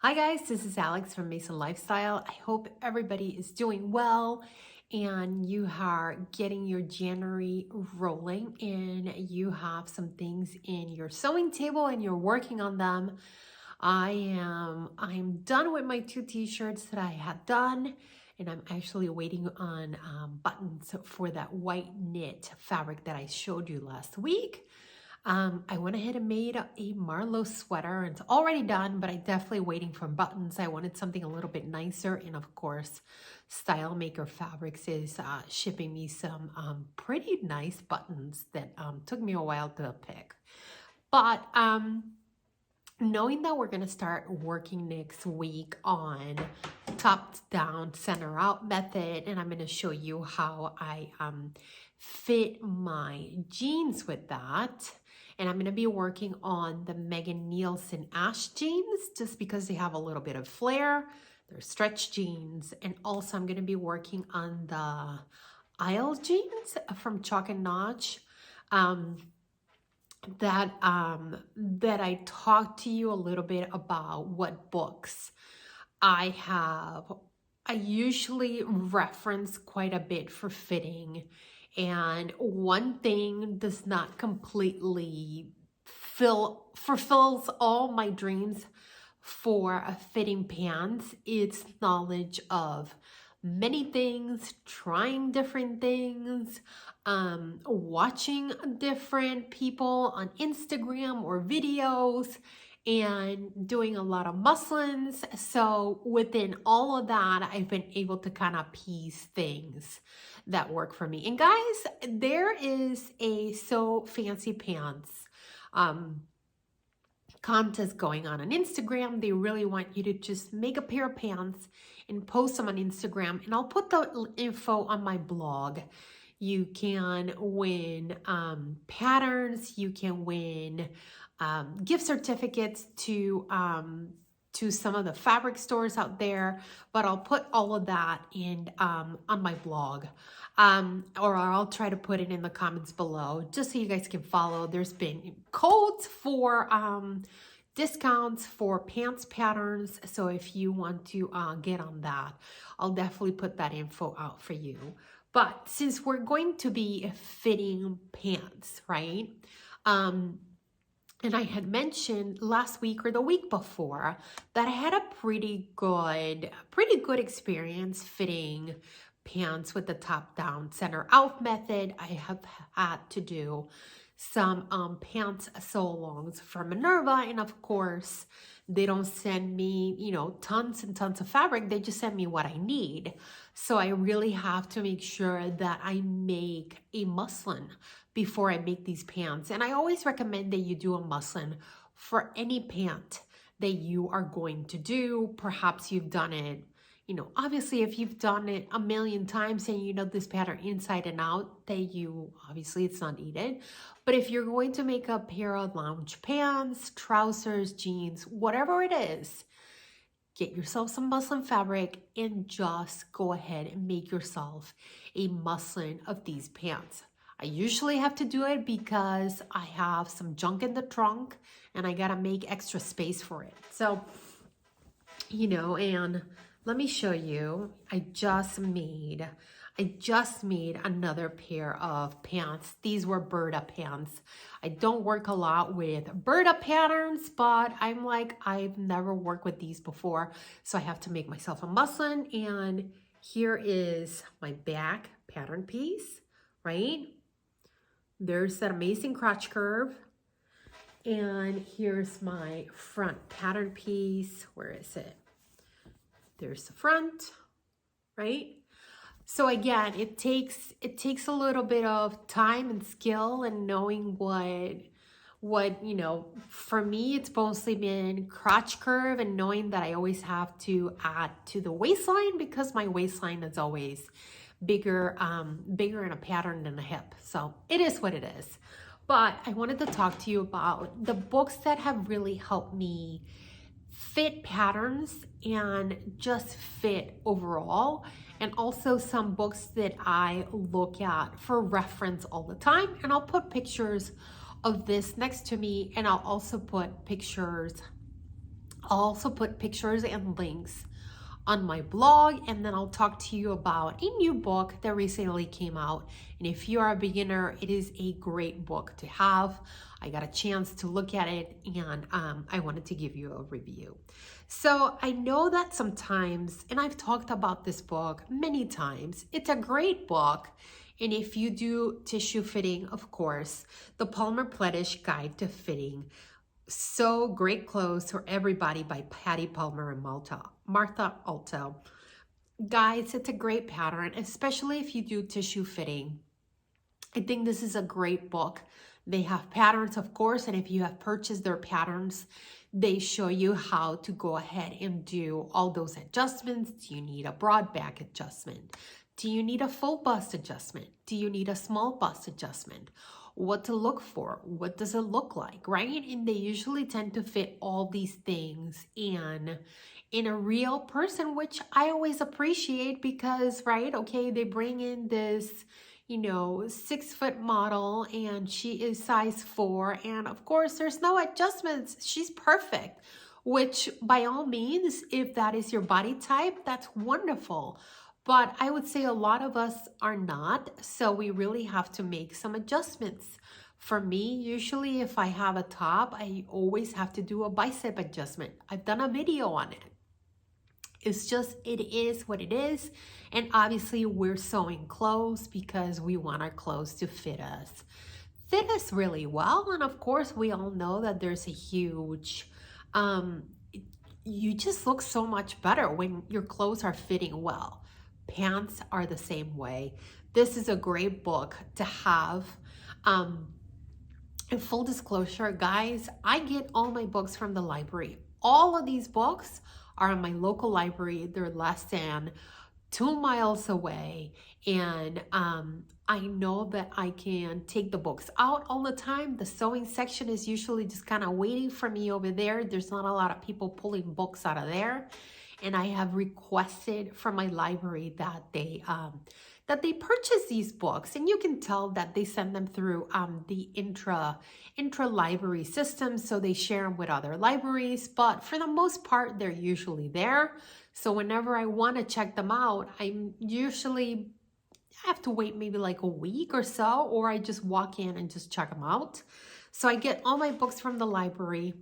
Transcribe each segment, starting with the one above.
Hi guys, this is Alex from Mason Lifestyle. I hope everybody is doing well and you are getting your January rolling and you have some things in your sewing table and you're working on them. I'm done with my two t-shirts that I had done, and I'm actually waiting on buttons for that white knit fabric that I showed you last week. I went ahead and made a Marlowe sweater. It's already done, but I'm definitely waiting for buttons. I wanted something a little bit nicer. And of course, Style Maker Fabrics is shipping me some pretty nice buttons that took me a while to pick. But knowing that we're going to start working next week on top down, center out method, and I'm going to show you how I fit my jeans with that. And I'm going to be working on the Megan Nielsen Ash jeans just because they have a little bit of flare. They're stretch jeans. And also I'm going to be working on the alllll jeans from Chalk and Notch. That I talked to you a little bit about what books I have. I usually reference quite a bit for fitting, and one thing does not completely fulfills all my dreams for a fitting pants. It's knowledge of many things, trying different things, watching different people on Instagram or videos, and doing a lot of muslins. So within all of that, I've been able to kind of piece things that work for me. And guys, there is a So Fancy Pants contest going on Instagram. They really want you to just make a pair of pants and post them on Instagram. And I'll put the info on my blog. You can win patterns. You can win gift certificates to some of the fabric stores out there, but I'll put all of that in on my blog, or I'll try to put it in the comments below just so you guys can follow. There's been codes for discounts for pants patterns, so if you want to get on that, I'll definitely put that info out for you. But since we're going to be fitting pants, right? And I had mentioned last week or the week before that I had a pretty good experience fitting pants with the top down, center out method. I have had to do some pants sew-alongs from Minerva, and of course, they don't send me, tons and tons of fabric. They just send me what I need. So I really have to make sure that I make a muslin before I make these pants. And I always recommend that you do a muslin for any pant that you are going to do. Perhaps you've done it, obviously if you've done it a million times and you know this pattern inside and out, obviously it's not needed. But if you're going to make a pair of lounge pants, trousers, jeans, whatever it is, get yourself some muslin fabric and just go ahead and make yourself a muslin of these pants. I usually have to do it because I have some junk in the trunk and I gotta make extra space for it. So, and let me show you, I just made another pair of pants. These were Berta pants. I don't work a lot with Berta patterns, but I'm like, I've never worked with these before. So I have to make myself a muslin. And here is my back pattern piece, right? There's that amazing crotch curve. And here's my front pattern piece. Where is it? There's the front, right? So again, it takes a little bit of time and skill and knowing what for me, it's mostly been crotch curve and knowing that I always have to add to the waistline because my waistline is always bigger in a pattern than a hip. So it is what it is. But I wanted to talk to you about the books that have really helped me fit patterns and just fit overall, and also some books that I look at for reference all the time. And I'll put pictures of this next to me, and I'll also put pictures I'll also put pictures and links on my blog, and then I'll talk to you about a new book that recently came out. And if you are a beginner, it is a great book to have. I got a chance to look at it, and I wanted to give you a review. So I know that sometimes, and I've talked about this book many times, it's a great book. And if you do tissue fitting, of course, the Palmer Plettish Guide to Fitting So Great Clothes for Everybody by Patty Palmer and Martha Alto. Guys, it's a great pattern, especially if you do tissue fitting. I think this is a great book. They have patterns, of course, and if you have purchased their patterns, they show you how to go ahead and do all those adjustments. Do you need a broad back adjustment? Do you need a full bust adjustment? Do you need a small bust adjustment? What to look for? What does it look like, right? And they usually tend to fit all these things in a real person, which I always appreciate because, right, okay, they bring in this 6-foot model and she is size 4, and of course there's no adjustments, she's perfect, which by all means, if that is your body type, that's wonderful. But I would say a lot of us are not, so we really have to make some adjustments. For me, usually if I have a top, I always have to do a bicep adjustment. I've done a video on it. It's just, it is what it is. And obviously we're sewing clothes because we want our clothes to fit us really well. And of course we all know that there's a huge, you just look so much better when your clothes are fitting well. Pants are the same way. This is a great book to have. And full disclosure, guys, I get all my books from the library. All of these books are in my local library. They're less than 2 miles away. And I know that I can take the books out all the time. The sewing section is usually just kind of waiting for me over there. There's not a lot of people pulling books out of there. And I have requested from my library that they purchase these books, and you can tell that they send them through the intra-library system, so they share them with other libraries, but for the most part, they're usually there. So whenever I want to check them out, I have to wait maybe like a week or so, or I just walk in and just check them out. So I get all my books from the library.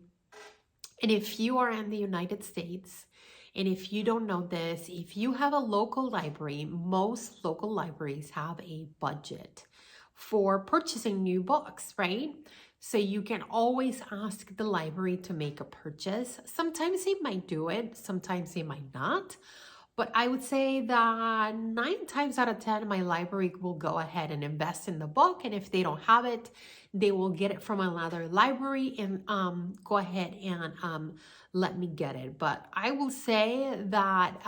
And if you are in the United States, and if you don't know this, if you have a local library, most local libraries have a budget for purchasing new books, right? So you can always ask the library to make a purchase. Sometimes they might do it, sometimes they might not. But I would say that 9 times out of 10, my library will go ahead and invest in the book. And if they don't have it, they will get it from another library and go ahead and let me get it. But I will say that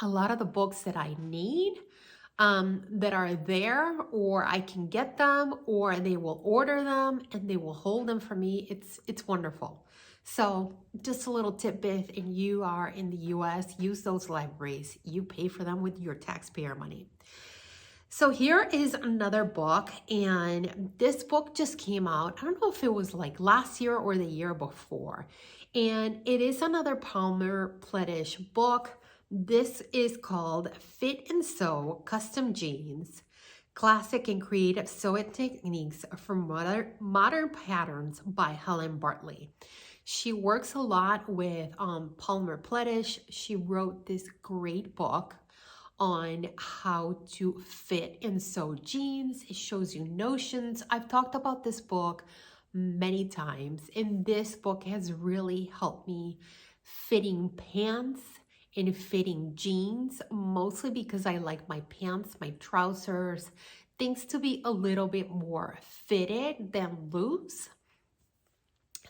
a lot of the books that I need that are there, or I can get them, or they will order them and they will hold them for me. It's wonderful. So just a little tidbit, and you are in the US, use those libraries. You pay for them with your taxpayer money. So here is another book, and this book just came out. I don't know if it was like last year or the year before. And it is another Palmer Plettish book. This is called Fit and Sew Custom Jeans, Classic and Creative Sewing Techniques from Modern Patterns by Helen Bartley. She works a lot with Palmer Plettish. She wrote this great book on how to fit and sew jeans. It shows you notions. I've talked about this book many times, and this book has really helped me fitting pants and fitting jeans, mostly because I like my pants, my trousers, things to be a little bit more fitted than loose.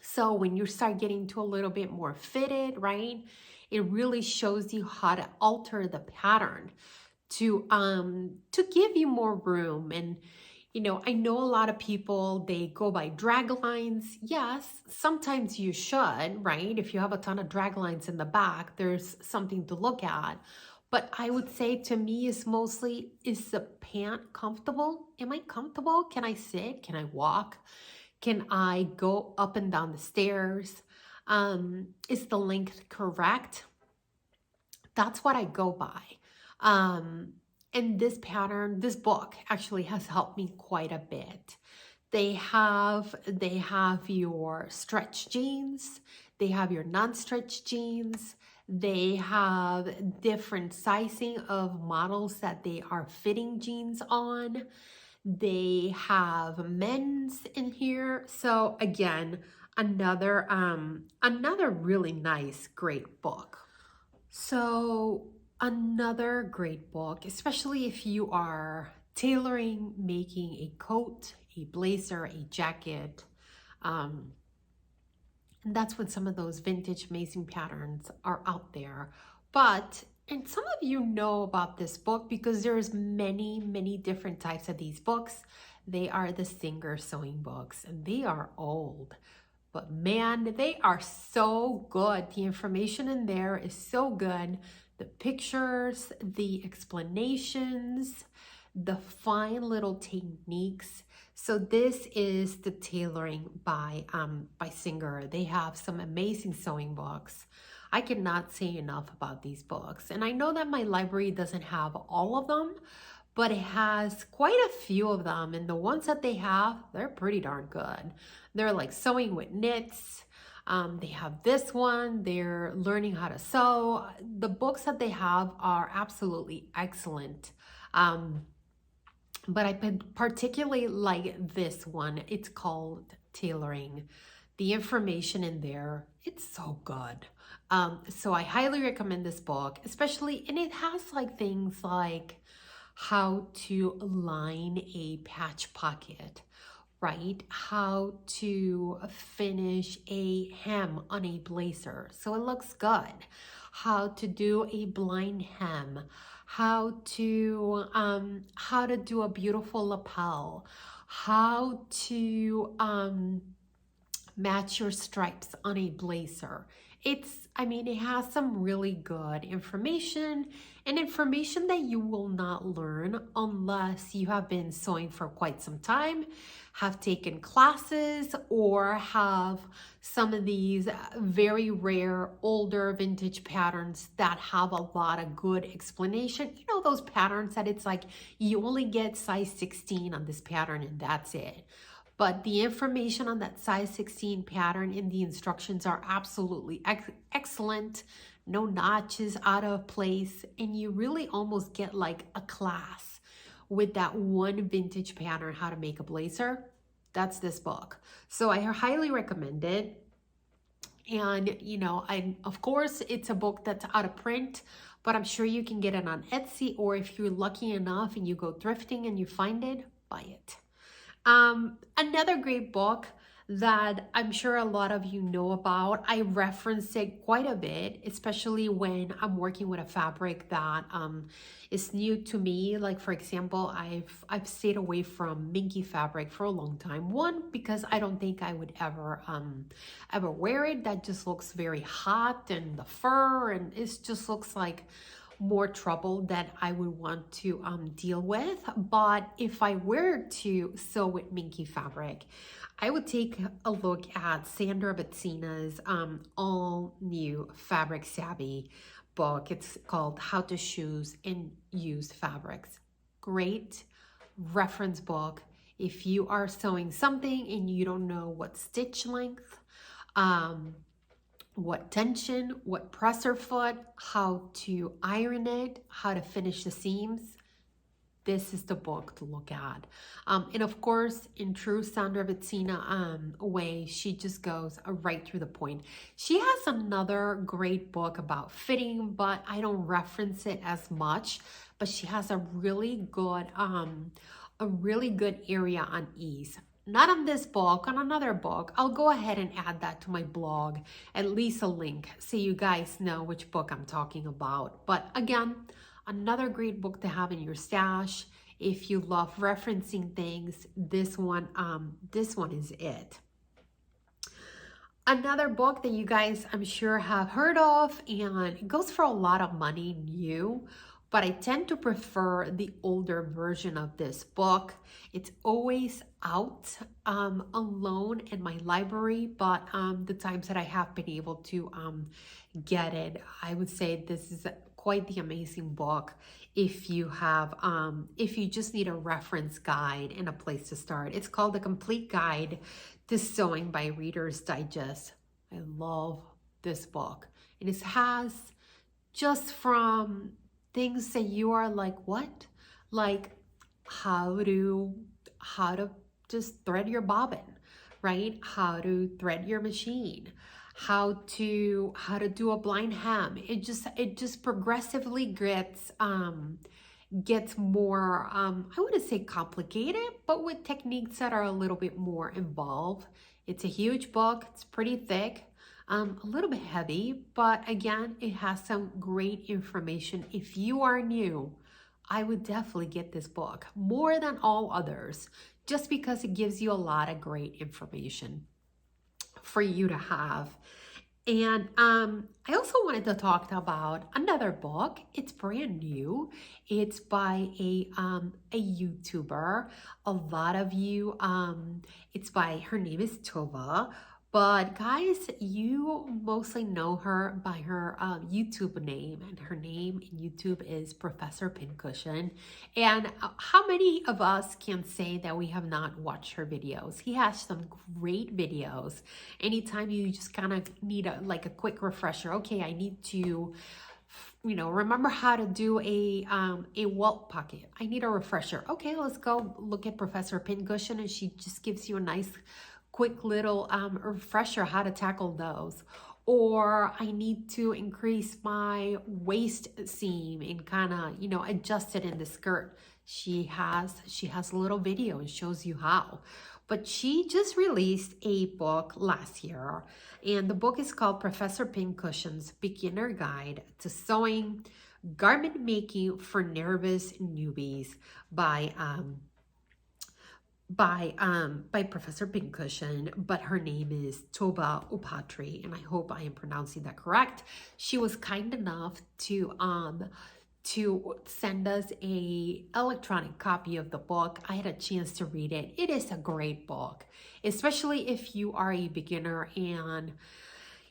So when you start getting to a little bit more fitted, right, it really shows you how to alter the pattern to give you more room. And I know a lot of people, they go by drag lines. Yes, sometimes you should, right? If you have a ton of drag lines in the back, there's something to look at. But I would say, to me, is mostly, is the pant comfortable? Am I comfortable? Can I sit? Can I walk? Can I go up and down the stairs? Is the length correct? That's what I go by. Um, and this book actually has helped me quite a bit. They have your stretch jeans, they have your non-stretch jeans, they have different sizing of models that they are fitting jeans on. They have men's in here. So again, another really nice, great book. So another great book, especially if you are tailoring, making a coat, a blazer, a jacket. Um, and that's when some of those vintage amazing patterns are out there. But, and some of you know about this book because there's many, many different types of these books. They are the Singer sewing books, and they are old. But man, they are so good. The information in there is so good. The pictures, the explanations, the fine little techniques. So this is the tailoring by Singer. They have some amazing sewing books. I cannot say enough about these books. And I know that my library doesn't have all of them, but it has quite a few of them. And the ones that they have, they're pretty darn good. They're like sewing with knits. They have this one. They're learning how to sew. The books that they have are absolutely excellent. But I particularly like this one. It's called Tailoring. The information in there, it's so good. So I highly recommend this book, especially, and it has like things like how to line a patch pocket, right? How to finish a hem on a blazer so it looks good. How to do a blind hem. How to do a beautiful lapel. How to match your stripes on a blazer. It has some really good information and information that you will not learn unless you have been sewing for quite some time, have taken classes, or have some of these very rare older vintage patterns that have a lot of good explanation. You know, those patterns that it's like you only get size 16 on this pattern and that's it. But the information on that size 16 pattern in the instructions are absolutely excellent. No notches out of place. And you really almost get like a class with that one vintage pattern, how to make a blazer. That's this book. So I highly recommend it. And, you know, of course, it's a book that's out of print, but I'm sure you can get it on Etsy, or if you're lucky enough and you go thrifting and you find it, buy it. Another great book that I'm sure a lot of you know about. I reference it quite a bit, especially when I'm working with a fabric that is new to me. Like, for example, I've stayed away from minky fabric for a long time. One, because I don't think I would ever wear it. That just looks very hot, and the fur, and it just looks like more trouble that I would want to deal with. But if I were to sew with minky fabric, I would take a look at Sandra Bettina's all new Fabric Savvy book. It's called How to Choose and Use Fabrics. Great reference book if you are sewing something and you don't know what stitch length, what tension, what presser foot, how to iron it, how to finish the seams. This is the book to look at. And of course, in true Sandra Bettina way, she just goes right through the point. She has another great book about fitting, but I don't reference it as much. But she has a really good area on ease. Not on this book, on another book. I'll go ahead and add that to my blog, at least a link, so you guys know which book I'm talking about. But again, another great book to have in your stash. If you love referencing things, this one is it. Another book that you guys, I'm sure, have heard of, and it goes for a lot of money new, but I tend to prefer the older version of this book. It's always out alone in my library, but the times that I have been able to get it, I would say this is quite the amazing book if you have if you just need a reference guide and a place to start. It's called The Complete Guide to Sewing by Reader's Digest. I love this book, and it has just from things that you are like, what? Like how to just thread your bobbin, right? How to thread your machine, how to do a blind hem. It just progressively gets more I wouldn't say complicated, but with techniques that are a little bit more involved. It's a huge book, it's pretty thick, a little bit heavy, but again, it has some great information. If you are new, I would definitely get this book more than all others, just because it gives you a lot of great information for you to have. And I also wanted to talk about another book. It's brand new. It's by a YouTuber. A lot of you, it's by, her name is Tova. But guys, you mostly know her by her YouTube name, and her name in YouTube is Professor Pincushion. And how many of us can say that we have not watched her videos? He has some great videos. Anytime you just kind of need like a quick refresher. Okay, I need to, you know, remember how to do a welt pocket. I need a refresher. Okay, let's go look at Professor Pincushion, and she just gives you a nice quick little refresher how to tackle those. Or I need to increase my waist seam and kind of, you know, adjust it in the skirt. She has a little video and shows you how. But she just released a book last year, and the book is called Professor Pincushion's Beginner Guide to Sewing, Garment Making for Nervous Newbies by Professor Pincushion, but her name is Toba Upatri, and I hope I am pronouncing that correct. She was kind enough to send us a electronic copy of the book. I had a chance to read it. It is a great book, especially if you are a beginner. And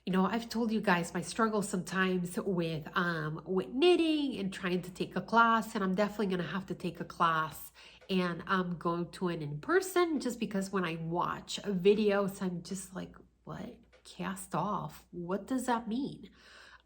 you know, I've told you guys my struggle sometimes with knitting and trying to take a class, and I'm definitely gonna have to take a class, and I'm going to an in-person, just because when I watch videos, I'm just like, what? Cast off? What does that mean?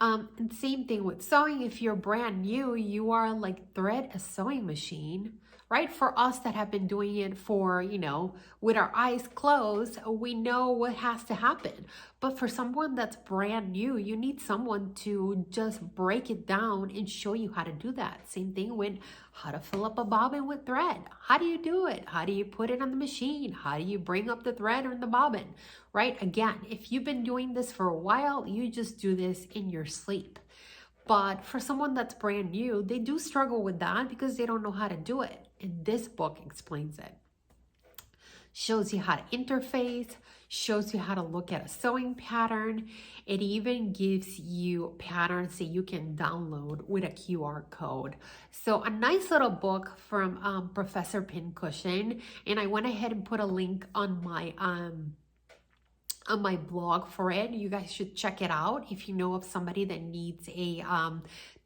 And same thing with sewing. If you're brand new, you are like, thread a sewing machine, right? For us that have been doing it for, you know, with our eyes closed, we know what has to happen. But for someone that's brand new, you need someone to just break it down and show you how to do that. Same thing with how to fill up a bobbin with thread. How do you do it? How do you put it on the machine? How do you bring up the thread or the bobbin, right? Again, if you've been doing this for a while, you just do this in your sleep. But for someone that's brand new, they do struggle with that because they don't know how to do it. And this book explains it. Shows you how to interface, shows you how to look at a sewing pattern. It even gives you patterns that you can download with a QR code. So a nice little book from Professor Pincushion. And I went ahead and put a link on my blog for it. You guys should check it out if you know of somebody that needs a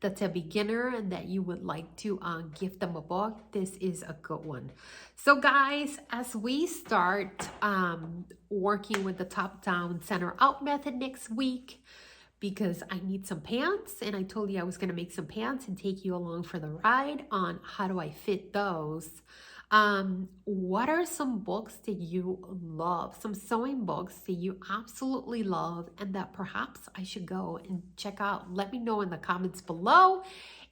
that's a beginner and that you would like to give them a book. This is a good one. So guys, as we start working with the top down center out method next week, because I need some pants, and I told you I was going to make some pants and take you along for the ride on how do I fit those. What are some books that you love, some sewing books that you absolutely love and that perhaps I should go and check out? Let me know in the comments below.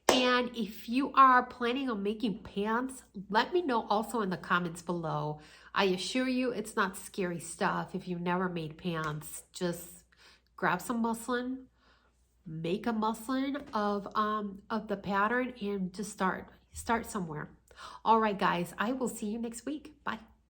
And if you are planning on making pants, let me know also in the comments below. I assure you it's not scary stuff. If you've never made pants, just grab some muslin, make a muslin of the pattern, and just start somewhere. All right, guys, I will see you next week. Bye.